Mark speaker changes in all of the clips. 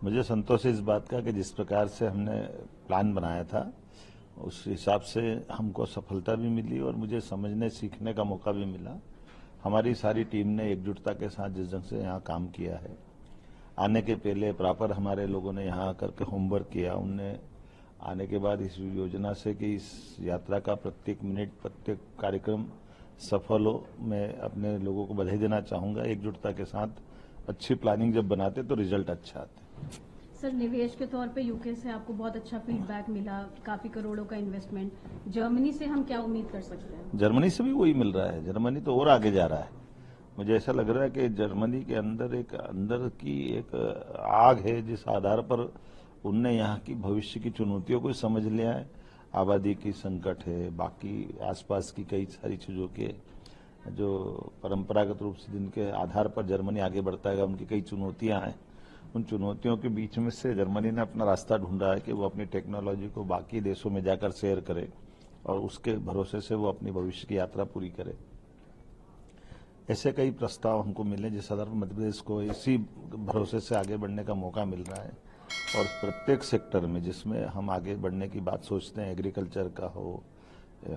Speaker 1: मुझे संतोष है इस बात का कि जिस प्रकार से हमने प्लान बनाया था उस हिसाब से हमको सफलता भी मिली और मुझे समझने सीखने का मौका भी मिला। हमारी सारी टीम ने एकजुटता के साथ जिस ढंग से यहाँ काम किया है, आने के पहले प्रॉपर हमारे लोगों ने यहाँ आकर के होमवर्क किया। उनने आने के बाद इस योजना से कि इस यात्रा का प्रत्येक मिनट प्रत्येक कार्यक्रम सफल हो, मैं अपने लोगों को बधाई देना चाहूंगा। एकजुटता के साथ अच्छी प्लानिंग जब बनाते तो रिजल्ट अच्छा आता है।
Speaker 2: सर, निवेश के तौर पे यूके से आपको बहुत अच्छा फीडबैक मिला, काफी करोड़ों का इन्वेस्टमेंट। जर्मनी से हम क्या उम्मीद कर सकते हैं?
Speaker 1: जर्मनी से भी वही मिल रहा है। जर्मनी तो और आगे जा रहा है। मुझे ऐसा लग रहा है कि जर्मनी के अंदर की एक आग है जिस आधार पर उनने यहाँ की भविष्य की चुनौतियों को समझ लिया है। आबादी की संकट है, बाकी आसपास की कई सारी चीजों के जो परंपरागत रूप से जिनके आधार पर जर्मनी आगे बढ़ता है, उनकी कई चुनौतियां हैं। उन चुनौतियों के बीच में से जर्मनी ने अपना रास्ता ढूंढा है कि वो अपनी टेक्नोलॉजी को बाकी देशों में जाकर शेयर करे और उसके भरोसे से वो अपनी भविष्य की यात्रा पूरी करे। ऐसे कई प्रस्ताव हमको मिले जिस आधार पर मध्य प्रदेश को इसी भरोसे से आगे बढ़ने का मौका मिल रहा है। और प्रत्येक सेक्टर में जिसमें हम आगे बढ़ने की बात सोचते हैं, एग्रीकल्चर का हो,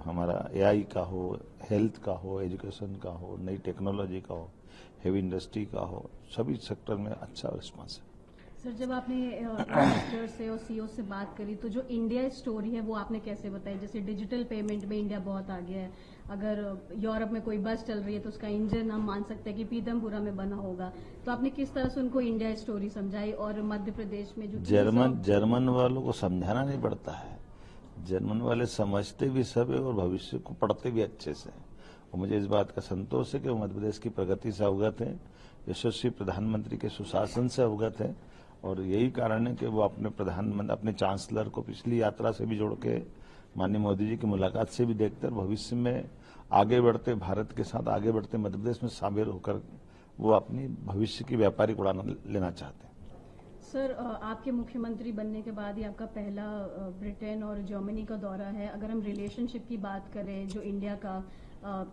Speaker 1: हमारा एआई का हो, हेल्थ का हो, एजुकेशन का हो, नई टेक्नोलॉजी का हो, हेवी इंडस्ट्री का हो, सभी सेक्टर में अच्छा रिस्पांस है।
Speaker 2: सर, जब आपने इन्वेस्टर से और सीईओ से बात करी तो जो इंडिया स्टोरी है वो आपने कैसे बताई? जैसे डिजिटल पेमेंट में इंडिया बहुत आगे है। अगर यूरोप में कोई बस चल रही है तो उसका इंजन हम मान सकते हैं कि पीतमपुरा में बना होगा। तो आपने किस तरह से उनको इंडिया स्टोरी समझाई? और मध्य प्रदेश में जो
Speaker 1: जर्मन वालों को समझाना नहीं पड़ता है। जर्मन वाले समझते भी सब है और भविष्य को पढ़ते भी अच्छे से। और मुझे इस बात का संतोष है कि वो मध्य प्रदेश की प्रगति से अवगत है, यशस्वी प्रधानमंत्री के सुशासन से अवगत है। और यही कारण है कि वो अपने चांसलर को पिछली यात्रा से भी जोड़ के माननीय मोदी जी की मुलाकात से भी देखते हैं। भविष्य में आगे बढ़ते भारत के साथ आगे बढ़ते मध्य प्रदेश में शामिल होकर वो अपनी भविष्य की व्यापारिक उड़ान लेना चाहते हैं।
Speaker 2: सर, आपके मुख्यमंत्री बनने के बाद ही आपका पहला ब्रिटेन और जर्मनी का दौरा है। अगर हम रिलेशनशिप की बात करें जो इंडिया का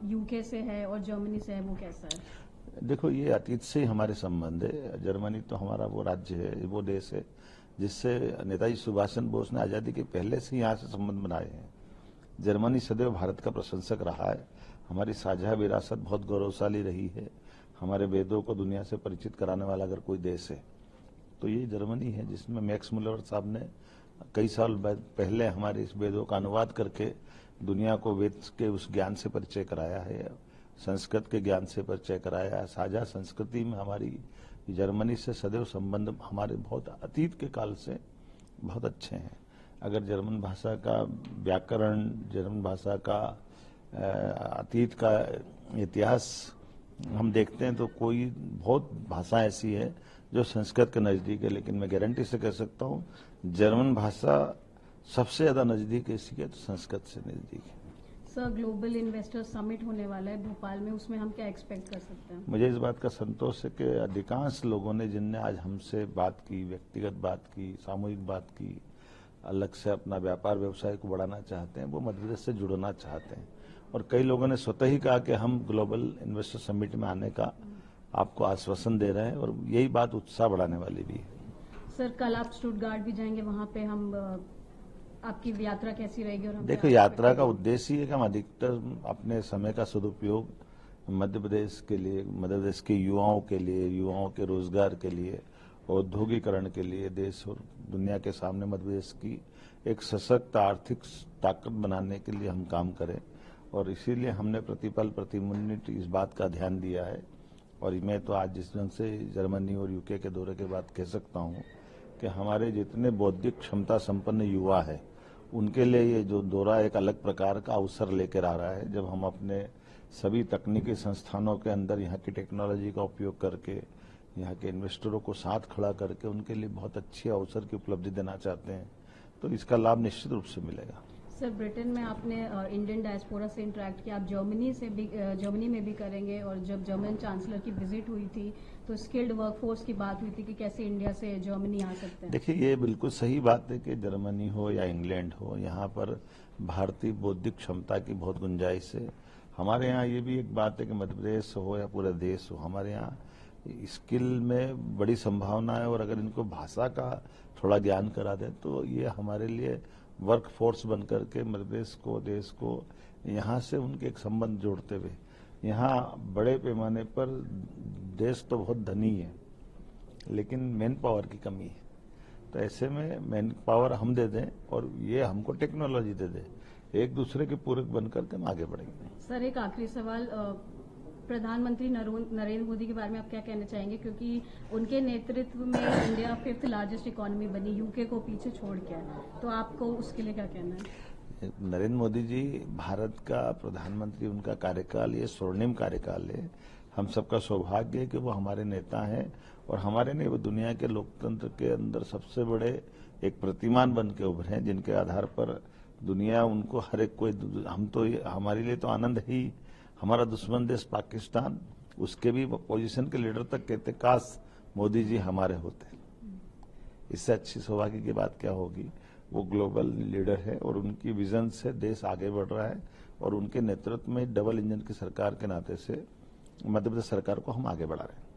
Speaker 2: यूके से है और जर्मनी से है, वो कैसा है?
Speaker 1: देखो, ये अतीत से ही हमारे संबंध है। जर्मनी तो हमारा वो राज्य है, वो देश है जिससे नेताजी सुभाष चंद्र बोस ने आजादी के पहले से यहाँ से संबंध बनाए हैं। जर्मनी सदैव भारत का प्रशंसक रहा है। हमारी साझा विरासत बहुत गौरवशाली रही है। हमारे वेदों को दुनिया से परिचित कराने वाला अगर कोई देश है तो ये जर्मनी है, जिसमें मैक्स मुलर साहब ने कई साल पहले हमारे इस वेदों का अनुवाद करके दुनिया को वेद के उस ज्ञान से परिचय कराया है, संस्कृत के ज्ञान से परिचय कराया है। साझा संस्कृति में हमारी जर्मनी से सदैव संबंध हमारे बहुत अतीत के काल से बहुत अच्छे हैं। अगर जर्मन भाषा का व्याकरण, जर्मन भाषा का अतीत का इतिहास हम देखते हैं तो कोई बहुत भाषा ऐसी है जो संस्कृत के नजदीक है, लेकिन मैं गारंटी से कह सकता हूँ जर्मन भाषा सबसे ज्यादा नजदीक है इसकी, तो संस्कृत से नजदीक है।
Speaker 2: सर, ग्लोबल इन्वेस्टर समिट होने वाला है भोपाल में, उसमें हम क्या एक्सपेक्ट कर सकते हैं?
Speaker 1: मुझे इस बात का संतोष है कि अधिकांश लोगों ने जिनने आज हमसे बात की, व्यक्तिगत बात की, सामूहिक बात की, अलग से अपना व्यापार व्यवसाय को बढ़ाना चाहते हैं, वो मध्य प्रदेश से जुड़ना चाहते हैं। और कई लोगों ने स्वतः ही कहा कि हम ग्लोबल इन्वेस्टर समिट में आने का आपको आश्वासन दे रहे हैं, और यही बात उत्साह बढ़ाने वाली भी है।
Speaker 2: सर, कल आप स्टुटगार्ट भी जाएंगे, वहां पे हम आपकी यात्रा कैसी रहेगी? और हम
Speaker 1: देखो, यात्रा का उद्देश्य है कि हम अधिकतर अपने समय का सदुपयोग मध्य प्रदेश के लिए, मध्य प्रदेश के युवाओं के लिए, युवाओं के रोजगार के लिए, औद्योगिकरण के लिए, देश और दुनिया के सामने मध्य प्रदेश की एक सशक्त आर्थिक ताकत बनाने के लिए हम काम करें। और इसीलिए हमने प्रतिपल प्रति मिनट इस बात का ध्यान दिया है। और मैं तो आज जिस ढंग से जर्मनी और यूके के दौरे के बाद कह सकता हूँ कि हमारे जितने बौद्धिक क्षमता संपन्न युवा है उनके लिए ये जो दौरा एक अलग प्रकार का अवसर लेकर आ रहा है, जब हम अपने सभी तकनीकी संस्थानों के अंदर यहाँ की टेक्नोलॉजी का उपयोग करके यहाँ के इन्वेस्टरों को साथ खड़ा करके उनके लिए बहुत अच्छे अवसर की उपलब्धि देना चाहते हैं, तो इसका लाभ निश्चित रूप से मिलेगा।
Speaker 2: सर, ब्रिटेन में आपने इंडियन डायस्पोरा से इंटरेक्ट किया, आप जर्मनी में भी करेंगे। और जब जर्मन चांसलर की विजिट हुई थी तो स्किल्ड वर्कफोर्स की बात हुई थी कि कैसे इंडिया से जर्मनी आ सकते हैं।
Speaker 1: देखिए, ये बिल्कुल सही बात है कि जर्मनी हो या इंग्लैंड हो, यहाँ पर भारतीय बौद्धिक क्षमता की बहुत गुंजाइश है। हमारे यहाँ ये भी एक बात है कि मध्य प्रदेश हो या पूरा देश हो, हमारे यहाँ स्किल में बड़ी संभावना है, और अगर इनको भाषा का थोड़ा ज्ञान करा दें तो ये हमारे लिए वर्क फोर्स बन करके मध्यप्रदेश को, देश को यहाँ से उनके एक संबंध जोड़ते हुए, यहाँ बड़े पैमाने पर देश तो बहुत धनी है लेकिन मैन पावर की कमी है। तो ऐसे में मैन पावर हम दे दें और ये हमको टेक्नोलॉजी दे दे, एक दूसरे के पूरक बनकर के हम आगे बढ़ेंगे।
Speaker 2: सर, एक आखिरी सवाल, प्रधानमंत्री नरेंद्र मोदी के बारे में आप क्या कहना चाहेंगे, क्योंकि उनके नेतृत्व में इंडिया 5th लार्जेस्ट इकोनॉमी बनी, यूके को पीछे छोड़ के, तो आपको उसके लिए क्या कहना है?
Speaker 1: नरेंद्र मोदी जी भारत का प्रधानमंत्री, उनका कार्यकाल ये स्वर्णिम कार्यकाल है। हम सबका सौभाग्य है कि वो हमारे नेता हैं और हमारे नहीं, वो दुनिया के लोकतंत्र के अंदर सबसे बड़े एक प्रतिमान बन के उभरे हैं, जिनके आधार पर दुनिया उनको हर एक कोई, हम तो हमारे लिए तो आनंद ही, हमारा दुश्मन देश पाकिस्तान, उसके भी पोजीशन के लीडर तक कहते काश मोदी जी हमारे होते। इससे अच्छी सौभाग्य की बात क्या होगी। वो ग्लोबल लीडर है और उनकी विजन से देश आगे बढ़ रहा है, और उनके नेतृत्व में डबल इंजन की सरकार के नाते से मध्य प्रदेश सरकार को हम आगे बढ़ा रहे हैं।